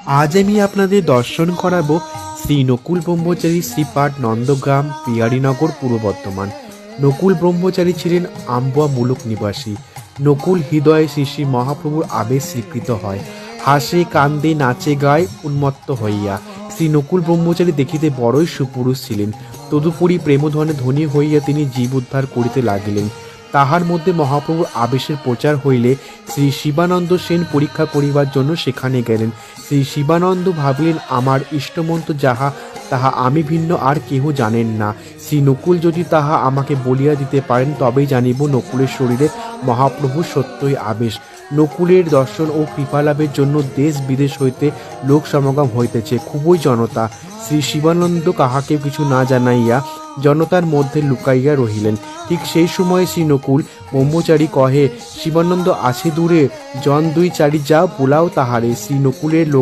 আজ আমি আপনাদের দর্শন করাবো শ্রী নকুল ব্রহ্মচারী শ্রীপাঠ নন্দগ্রাম বিহারীনগর পূর্ব বর্ধমান। নকুল ব্রহ্মচারী ছিলেন আম্বুয়া মুলুক নিবাসী। নকুল হৃদয়ে শ্রী শ্রী মহাপ্রভুর আবেশ স্বীকৃত হয়, হাসে কান্দে নাচে গায় উন্মত্ত হইয়া। শ্রী নকুল ব্রহ্মচারী দেখিতে বড়ই সুপুরুষ ছিলেন, তদুপরি প্রেমধনে ধনী হইয়া তিনি জীব উদ্ধার করিতে লাগিলেন। তাহার মধ্যে মহাপ্রভুর আবেশের প্রচার হইলে শ্রী শিবানন্দ সেন পরীক্ষা করিবার জন্য সেখানে গেলেন। শ্রী শিবানন্দ ভাবিলেন, আমার ইষ্টমন্ত্র যাহা তাহা আমি ভিন্ন আর কেহ জানেন না। শ্রী নকুল যদি তাহা আমাকে বলিয়া দিতে পারেন তবেই জানিব নকুলের শরীরে মহাপ্রভুর সত্যই আবেশ। নকুলের দর্শন ও কৃপালাভের জন্য দেশ বিদেশ হইতে লোক সমাগম হইতেছে, খুবই জনতা। শ্রী শিবানন্দ কাহাকে কিছু না জানাইয়া জনতার মধ্যে লুকাইয়া রহিলেন। ঠিক সেই সময় শ্রী নকুল ব্রহ্মচারী কহে, শিবানন্দ আছে দূরে, জন দুই চারি যা বোলাও তাহারে। শ্রী নকুলের লোক